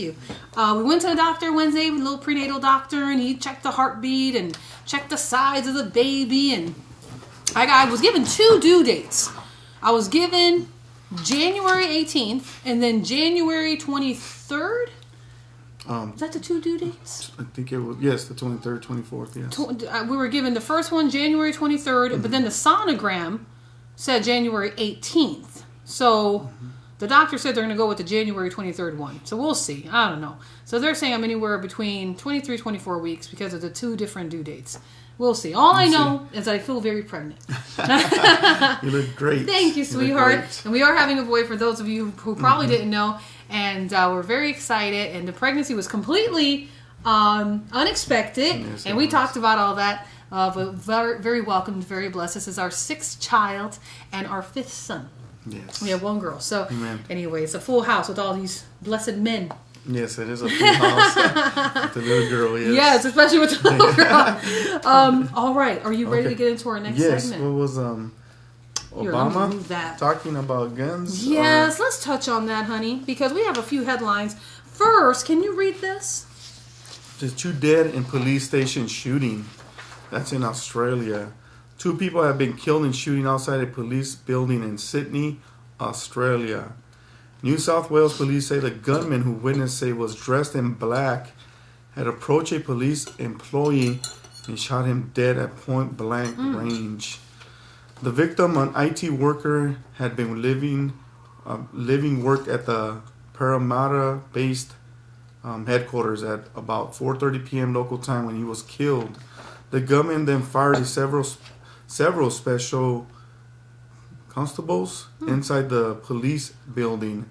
you. We went to the doctor Wednesday, a little prenatal doctor, and he checked the heartbeat and checked the size of the baby. And I was given two due dates. I was given January 18th and then January 23rd. Is that the two due dates? I think it was, yes, the 23rd, 24th, yes. We were given the first one January 23rd, but then the sonogram said January 18th. So the doctor said they're going to go with the January 23rd one. So we'll see. I don't know. So they're saying I'm anywhere between 23, 24 weeks because of the two different due dates. We'll see. All I know is I feel very pregnant. You look great. Thank you, sweetheart. And we are having a boy for those of you who probably didn't know. And we're very excited. And the pregnancy was completely unexpected. Yes, and we talked about all that. But very, very welcomed, very blessed. This is our sixth child and our fifth son. Yes. We have one girl. So Amen. It's a full house with all these blessed men. Yes, it is a full house with the little girl. Yes, yes, especially with the little girl. All right. Are you ready to get into our next segment? Yes. What was Obama talking about guns? Yes, let's touch on that, honey, because we have a few headlines. First, can you read this? There's 2 dead in police station shooting. That's in Australia. 2 people have been killed in shooting outside a police building in Sydney, Australia. New South Wales police say the gunman who witnesses say was dressed in black had approached a police employee and shot him dead at point blank range. The victim, an IT worker, had been living work at the Parramatta-based headquarters at about 4:30 p.m. local time when he was killed. The gunman then fired several special constables inside the police building.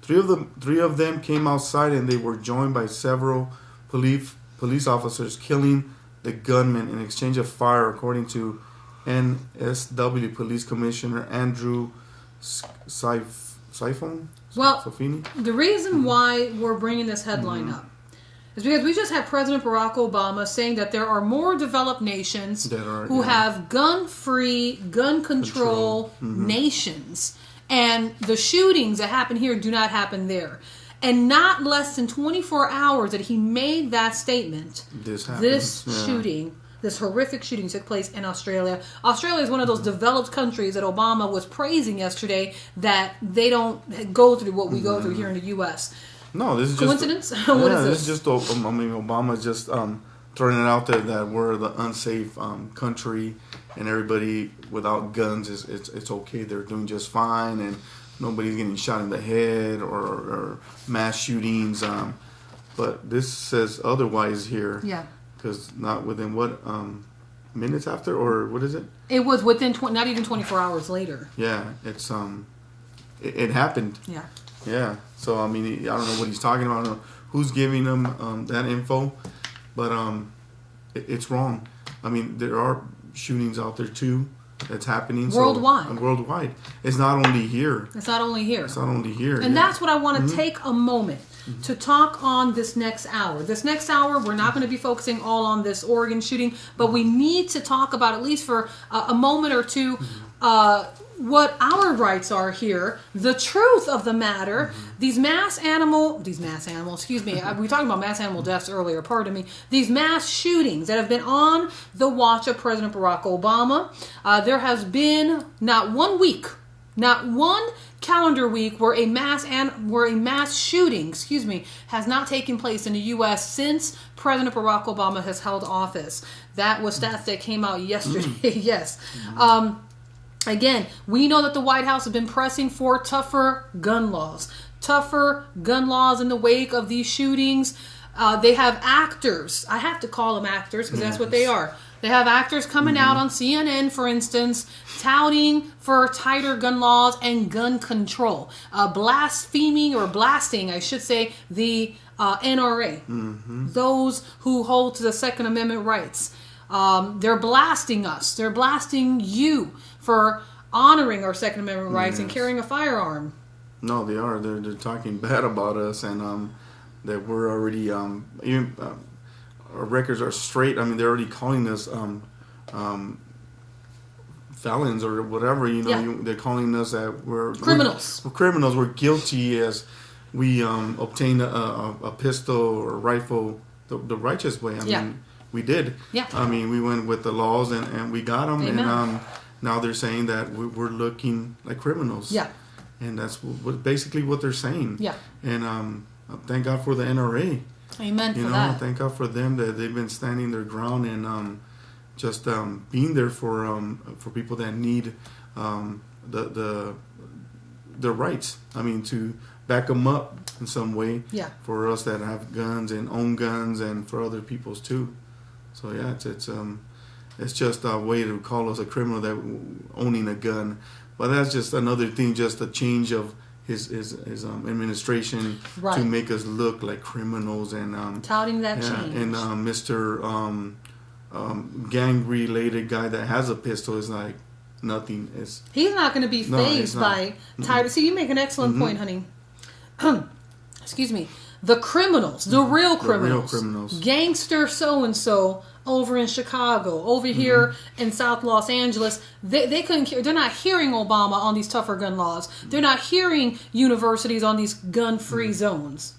Three of them came outside and they were joined by several police officers, killing the gunman in exchange of fire, according to NSW Police Commissioner Andrew Sifoni. Well, the reason why we're bringing this headline up is because we just had President Barack Obama saying that there are more developed nations who have gun-free, gun control nations. And the shootings that happen here do not happen there. And not less than 24 hours that he made that statement, this horrific shooting took place in Australia. Australia is one of those developed countries that Obama was praising yesterday that they don't go through what we go through here in the U.S. No, this is coincidence. Just, what is this? This is just, Obama's just throwing it out there that we're the unsafe country, and everybody without guns it's okay. They're doing just fine, and nobody's getting shot in the head or mass shootings. But this says otherwise here. Yeah. Because not within minutes after, or what is it? It was within not even 24 hours later. Yeah, it's it happened. Yeah. Yeah. So I mean, I don't know what he's talking about. I don't know who's giving him that info, but it's wrong. I mean, there are shootings out there too that's happening worldwide. Worldwide. It's not only here. It's not only here. And that's what I want to take a moment to talk on this next hour. This next hour, we're not going to be focusing all on this Oregon shooting, but we need to talk about, at least for a moment or two, what our rights are here, the truth of the matter, these mass animal, excuse me, we were talking about mass animal deaths earlier, pardon me, these mass shootings that have been on the watch of President Barack Obama. There has been not one calendar week where a mass shooting, has not taken place in the U.S. since President Barack Obama has held office. That was stats that came out yesterday. Yes. Again, we know that the White House has been pressing for tougher gun laws in the wake of these shootings. They have actors. I have to call them actors because that's what they are. They have actors coming out on CNN, for instance, touting for tighter gun laws and gun control, blasting, I should say, the NRA, those who hold to the Second Amendment rights. They're blasting us. They're blasting you for honoring our Second Amendment rights and carrying a firearm. No, they are. They're talking bad about us, and that we're already even our records are straight. I mean, they're already calling us felons or whatever. They're calling us that we're criminals. We're criminals. We're guilty as we obtained a pistol or rifle the righteous way. I mean, we did. Yeah. I mean, we went with the laws and we got them. Amen. And now they're saying that we're looking like criminals. Yeah. And that's basically what they're saying. Yeah. And thank God for the NRA. Amen You for know, that. thank God for them that they've been standing their ground and just being there for people that need the rights. I mean, to back them up in some way. Yeah. For us that have guns and own guns, and for other people's too. So yeah, it's just a way to call us a criminal that owning a gun. But that's just another thing, just a change of his administration Right. to make us look like criminals and touting that change. And Mr. Gang-related guy that has a pistol is like nothing. He's not going to be fazed by tired. See, you make an excellent point, honey. Excuse me. The criminals, the real criminals, gangster so and so over in Chicago, over here in South Los Angeles, they couldn't. They're not hearing Obama on these tougher gun laws. They're not hearing universities on these gun-free zones.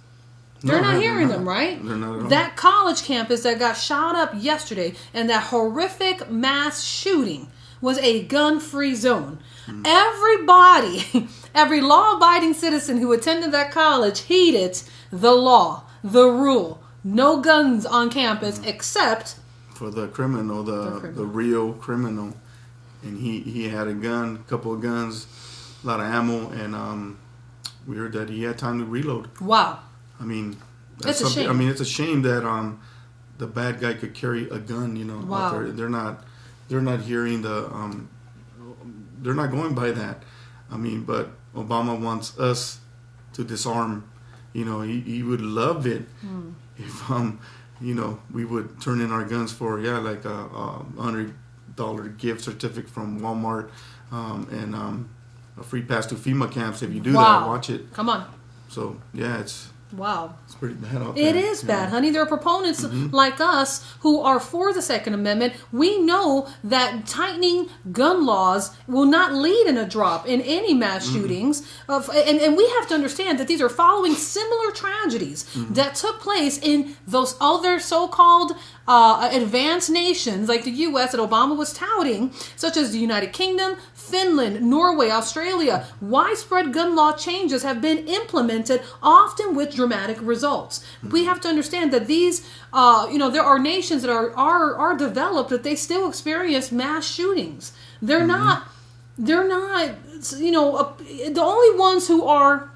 They're not hearing them, right? They're not at all. That college campus that got shot up yesterday and that horrific mass shooting was a gun-free zone. Everybody, every law-abiding citizen who attended that college heeded the law, the rule. No guns on campus except for the criminal, the real criminal. And he had a gun, a couple of guns, a lot of ammo, and we heard that he had time to reload. Wow. I mean, It's a shame. I mean, it's a shame that the bad guy could carry a gun. You know, Wow. out there. They're not hearing they're not going by that. I mean, but Obama wants us to disarm. You know, he would love it if you know, we would turn in our guns for like a $100 gift certificate from Walmart and a free pass to FEMA camps. If you do that, watch it. Come on. So yeah, it's pretty bad out there. It is bad, honey. There are proponents like us who are for the Second Amendment. We know that tightening gun laws will not lead in a drop in any mass shootings. And we have to understand that these are following similar tragedies that took place in those other so-called advanced nations like the U.S. that Obama was touting, such as the United Kingdom, Finland, Norway, Australia. Widespread gun law changes have been implemented, often with dramatic results. We have to understand that these, there are nations that are developed that they still experience mass shootings. They're not, the only ones who are.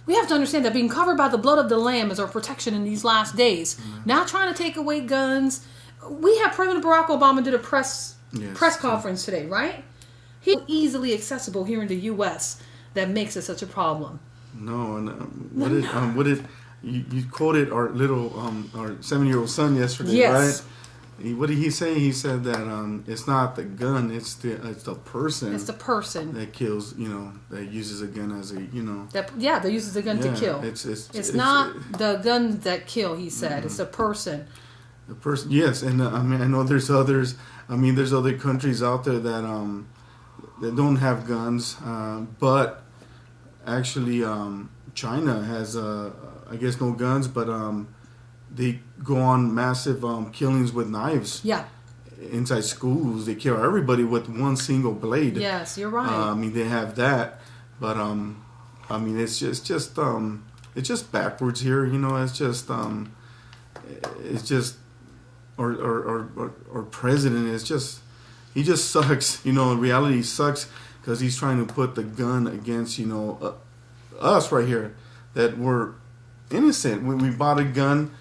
We have to understand that being covered by the blood of the Lamb is our protection in these last days. Not trying to take away guns. We have President Barack Obama did a press conference today, right? He's easily accessible here in the U.S. That makes it such a problem. No, and what did you quoted our little our 7-year-old son yesterday, right? What did he say? He said that it's not the gun, it's the person. It's the person that kills. That uses a gun as a that uses the gun to kill. It's not the guns that kill. He said it's the person. The person, yes, and I mean I know there's others. I mean there's other countries out there that don't have guns, but actually China has I guess no guns, but they go on massive killings with knives. Yeah. Inside schools, they kill everybody with one single blade. Yes, you're right. I mean, they have that, but I mean, it's just backwards here. It's just our president is just he just sucks. In reality, he sucks because he's trying to put the gun against us right here that we're innocent. We bought a gun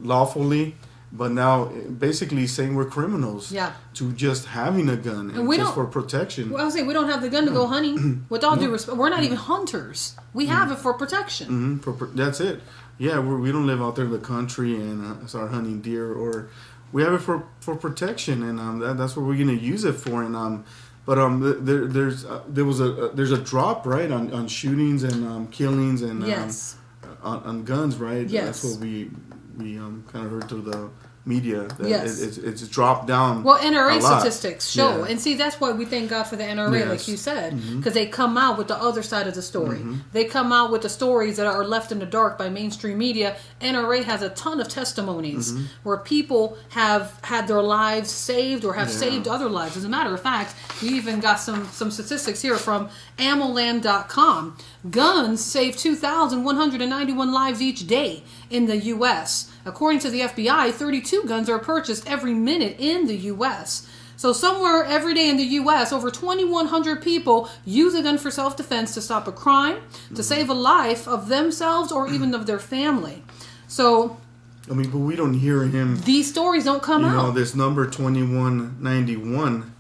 lawfully, but now basically saying we're criminals. Yeah. To just having a gun and just for protection. Well, I was saying we don't have the gun to go hunting. With all due respect, we're not even hunters. We have it for protection. That's it. Yeah, we don't live out there in the country and start hunting deer, or we have it for protection, and that's what we're gonna use it for. And there's a drop, right, on shootings and killings and yes. On guns, right? Yes. That's what we kind of heard through media. That Yes. it's dropped down. Well, NRA a lot. statistics show, Yeah. and see, that's why we thank God for the NRA, Yes. like you said, because they come out with the other side of the story. They come out with the stories that are left in the dark by mainstream media. NRA has a ton of testimonies where people have had their lives saved or have saved other lives. As a matter of fact, we even got some statistics here from ammoland.com. Guns save 2,191 lives each day in the U.S. According to the FBI, 32 guns are purchased every minute in the U.S. So somewhere every day in the U.S., over 2,100 people use a gun for self-defense to stop a crime, to save a life of themselves or even of their family. So, I mean, but we don't hear him. These stories don't come out. You know, this number 2191,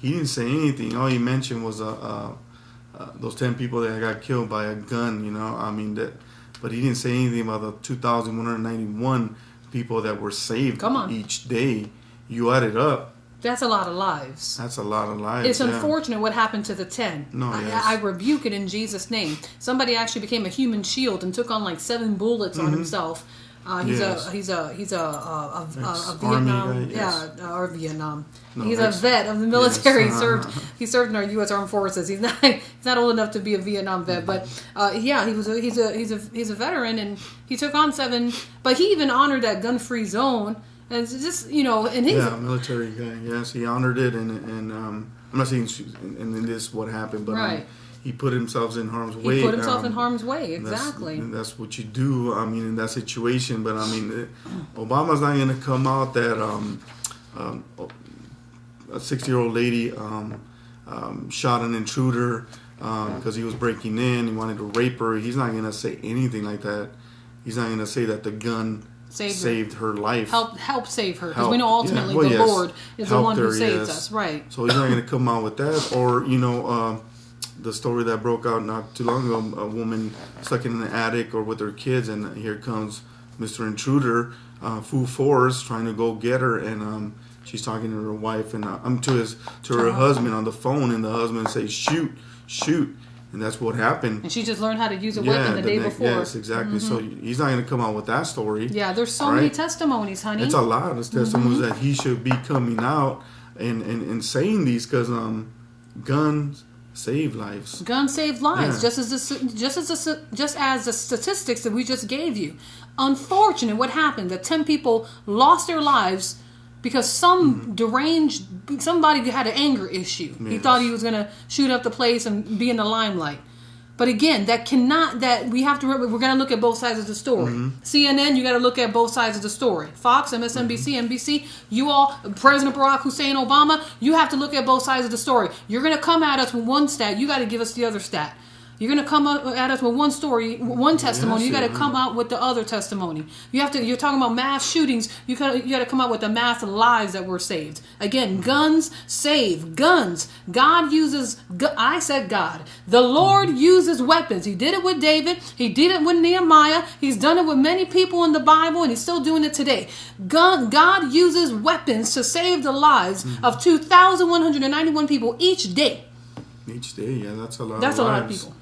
he didn't say anything. All he mentioned was those 10 people that got killed by a gun, you know. I mean, but he didn't say anything about the 2,191 people that were saved each day. You add it up. That's a lot of lives. That's a lot of lives. It's unfortunate what happened to the 10. No, I rebuke it in Jesus' name. Somebody actually became a human shield and took on like 7 bullets on himself. He's a Vietnam, guy, or Vietnam. No, he's a vet of the military. Yes. He served in our U.S. Armed Forces. He's not old enough to be a Vietnam vet, but he's a veteran, and he took on 7. But he even honored that gun-free zone, and it's just and he's military guy. Yes, he honored it, and I'm not saying and this is what happened, but he put himself in harm's way. He put himself in harm's way, exactly. That's what you do, I mean, in that situation. But, I mean, Obama's not going to come out that a 60-year-old lady shot an intruder because he was breaking in. He wanted to rape her. He's not going to say anything like that. He's not going to say that the gun saved her life. Help save her. Because we know ultimately the Lord is the one who saves us. Right. So he's not going to come out with that. Or, the story that broke out not too long ago, a woman stuck in an attic or with her kids, and here comes Mr. Intruder, full force, trying to go get her, and she's talking to her wife and to her husband on the phone, and the husband says, shoot, and that's what happened. And she just learned how to use a weapon the day before. Yes, exactly. So he's not going to come out with that story. Yeah, there's so many testimonies, honey. It's a lot of testimonies that he should be coming out and saying these, because guns save lives. Guns save lives, just as the statistics that we just gave you. Unfortunate what happened, that 10 people lost their lives because some deranged somebody had an anger issue. Yes. He thought he was going to shoot up the place and be in the limelight. But again, we have to remember, we're going to look at both sides of the story. CNN, you got to look at both sides of the story. Fox, MSNBC, NBC, you all, President Barack Hussein Obama, you have to look at both sides of the story. You're going to come at us with one stat, you got to give us the other stat. You're going to come at us with one story, one testimony. You got to come out with the other testimony. You're talking about mass shootings. You got to come out with the mass lives that were saved. Again, guns save. Guns. God uses. I said God. The Lord uses weapons. He did it with David. He did it with Nehemiah. He's done it with many people in the Bible, and He's still doing it today. God uses weapons to save the lives of 2,191 people each day. Each day, yeah, that's a lot. That's a lot of people.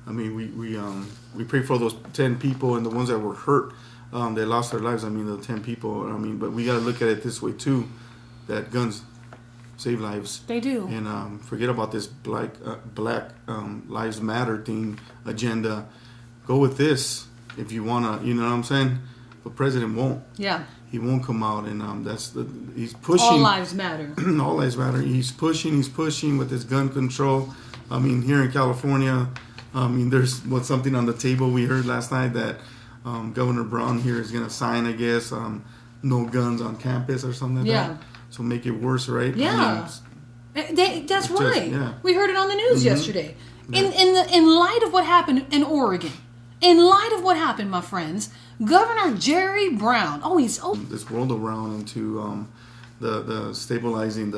I mean, we pray for those 10 people and the ones that were hurt, they lost their lives. I mean, the 10 people. I mean, but we got to look at it this way too, that guns save lives. They do. And forget about this Black Lives Matter thing agenda. Go with this if you wanna. You know what I'm saying? But President won't. Yeah. He won't come out, and he's pushing. All lives matter. All lives matter. He's pushing with his gun control. I mean, here in California. I mean, there's something on the table we heard last night that Governor Brown here is going to sign, I guess, no guns on campus or something like that. So make it worse, right? Yeah. I mean, that's right. Yeah. We heard it on the news yesterday. In light of what happened in Oregon, in light of what happened, my friends, Governor Jerry Brown, this world around into the stabilizing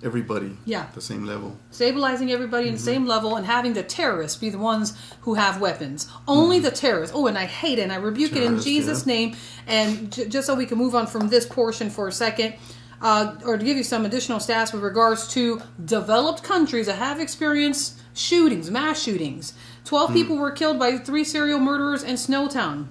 everybody at the same level. Stabilizing everybody in the same level, and having the terrorists be the ones who have weapons. Only the terrorists. Oh, and I hate it, and I rebuke it in Jesus' name. And just so we can move on from this portion for a second, or to give you some additional stats with regards to developed countries that have experienced shootings, mass shootings. 12 people were killed by 3 serial murderers in Snowtown.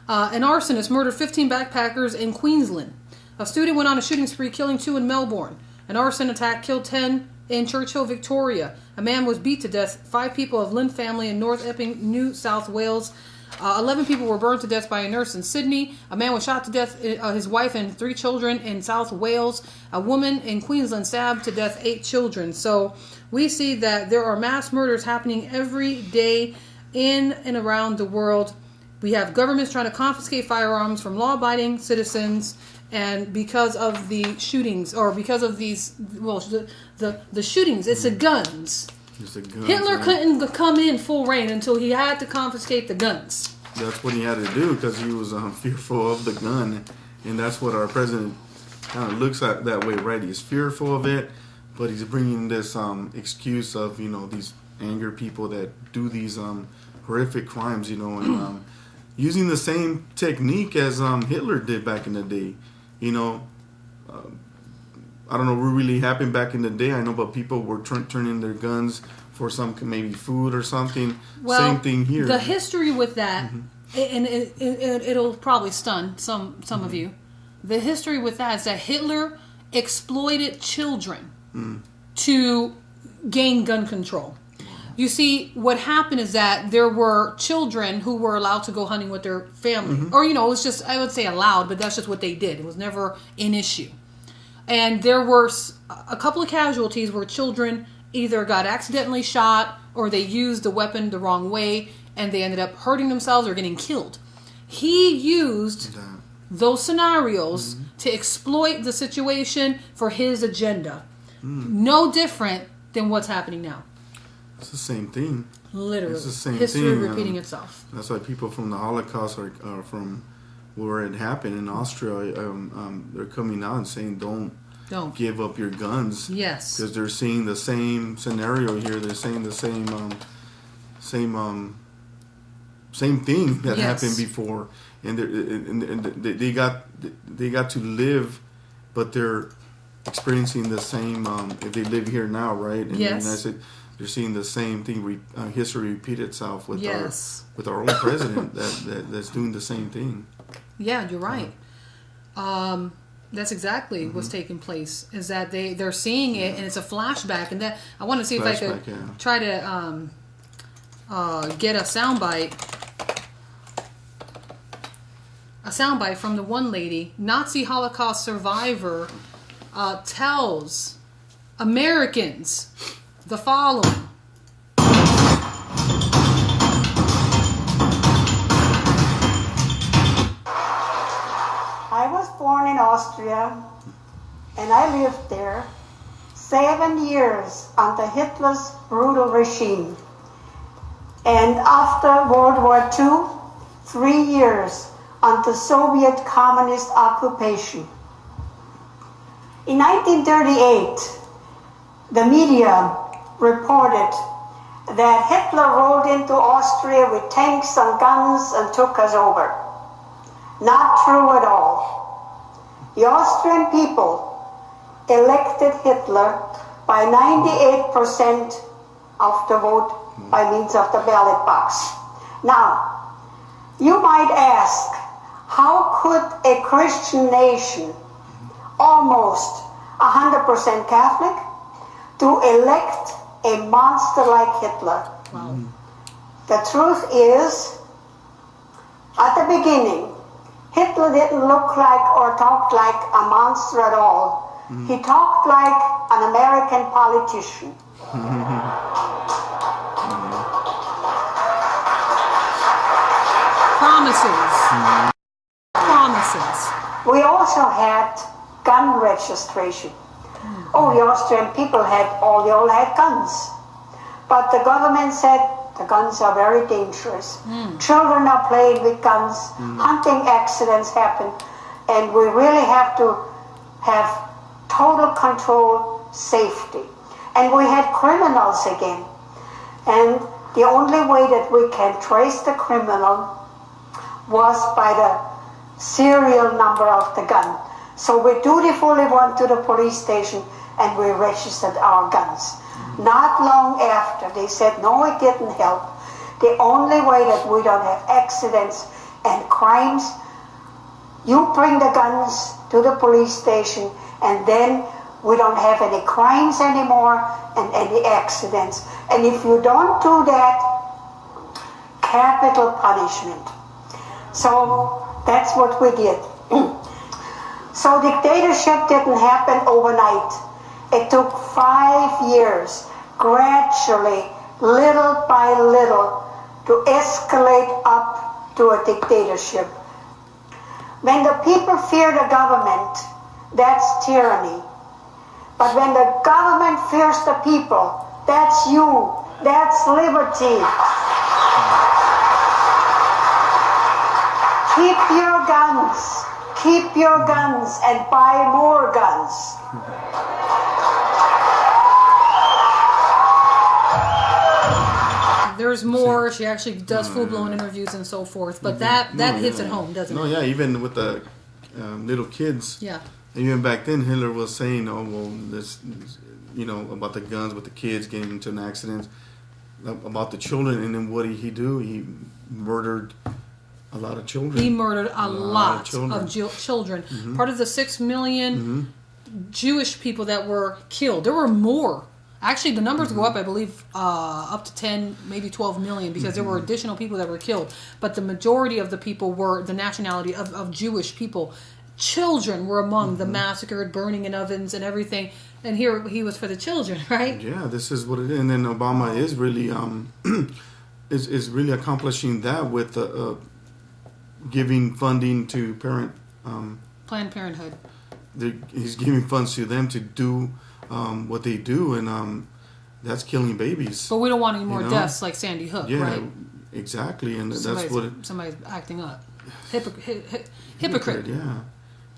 An arsonist murdered 15 backpackers in Queensland. A student went on a shooting spree, killing 2 in Melbourne. An arson attack killed 10 in Churchill, Victoria. A man was beat to death. 5 people of Lynn family in North Epping, New South Wales. 11 people were burned to death by a nurse in Sydney. A man was shot to death, his wife and 3 children in South Wales. A woman in Queensland stabbed to death 8 children. So we see that there are mass murders happening every day in and around the world. We have governments trying to confiscate firearms from law-abiding citizens, and because of the shootings, or because of these, well, the shootings, it's the guns. It's the guns. Hitler couldn't come in full reign until he had to confiscate the guns. That's what he had to do because he was fearful of the gun, and that's what our president kind of looks at that way, right? He's fearful of it, but he's bringing this excuse of, you know, these anger people that do these horrific crimes, you know, and using the same technique as Hitler did back in the day. You know, I don't know what really happened back in the day. I know, but people were turning their guns for some maybe food or something. Well, same thing here. The history with that, and it'll probably stun some of you. The history with that is that Hitler exploited children to gain gun control. You see, what happened is that there were children who were allowed to go hunting with their family. Or, you know, it was just, I would say allowed, but that's just what they did. It was never an issue. And there were a couple of casualties where children either got accidentally shot or they used the weapon the wrong way and they ended up hurting themselves or getting killed. He used those scenarios to exploit the situation for his agenda. No different than what's happening now. It's the same thing. Literally. It's the same history thing. repeating itself. That's why people from the Holocaust are from where it happened in Austria. They're coming out and saying, don't give up your guns. Yes. Because they're seeing the same scenario here. They're saying the same thing that happened before. And they got to live, but they're experiencing the same, if they live here now, right? And yes. And I said, they're seeing the same thing. History repeat itself with our own president that's doing the same thing. Yeah, you're right. That's exactly what's taking place. Is that they're seeing it and it's a flashback. And that I want to see if I could try to get a soundbite. A soundbite from the one lady, Nazi Holocaust survivor, tells Americans the following. I was born in Austria and I lived there 7 years under Hitler's brutal regime. And after World War II, 3 years under Soviet communist occupation. In 1938, the media reported that Hitler rode into Austria with tanks and guns and took us over. Not true at all. The Austrian people elected Hitler by 98% of the vote by means of the ballot box. Now, you might ask, how could a Christian nation, almost 100% Catholic, to elect a monster like Hitler? Wow. The truth is, at the beginning, Hitler didn't look like or talk like a monster at all. He talked like an American politician. Promises. Promises. We also had gun registration. Oh, the Austrian people they all had guns. But the government said the guns are very dangerous. Children are playing with guns, hunting accidents happen, and we really have to have total control, safety. And we had criminals again. And the only way that we can trace the criminal was by the serial number of the gun. So we dutifully went to the police station and we registered our guns. Not long after, they said, no, it didn't help. The only way that we don't have accidents and crimes, you bring the guns to the police station, and then we don't have any crimes anymore and any accidents. And if you don't do that, capital punishment. So that's what we did. So dictatorship didn't happen overnight. It took 5 years, gradually, little by little, to escalate up to a dictatorship. When the people fear the government, that's tyranny. But when the government fears the people, that's you. That's liberty. Keep your guns. Keep your guns and buy more guns. There's more. She actually does full-blown interviews and so forth. But that hits at home, doesn't it? No, yeah, even with the little kids. Yeah. Even back then, Hitler was saying, "Oh well, this, about the guns with the kids getting into an accident, about the children." And then what did he do? He murdered a lot of children. He murdered a lot of children. Mm-hmm. Part of the 6 million Jewish people that were killed. There were more. Actually, the numbers go up, I believe, up to 10, maybe 12 million, because there were additional people that were killed. But the majority of the people were the nationality of Jewish people. Children were among the massacred, burning in ovens and everything. And here he was for the children, right? Yeah, this is what it is. And then Obama is really is really accomplishing that with giving funding to Planned Parenthood. He's giving funds to them to do what they do, and that's killing babies. But we don't want any more deaths like Sandy Hook, right? Exactly, and that's what somebody's acting up. Hypocrite. Yeah,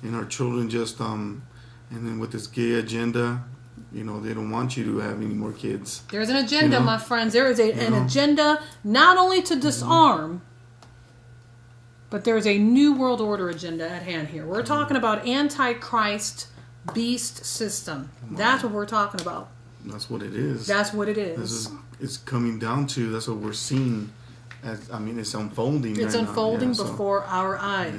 and our children just and then with this gay agenda, they don't want you to have any more kids. There's an agenda, my friends. There is an agenda not only to disarm, but there is a new world order agenda at hand here. We're talking about Antichrist beast system. That's what we're talking about. That's what it is. That's what it is. It's coming down to. That's what we're seeing. It's unfolding. It's unfolding before our eyes.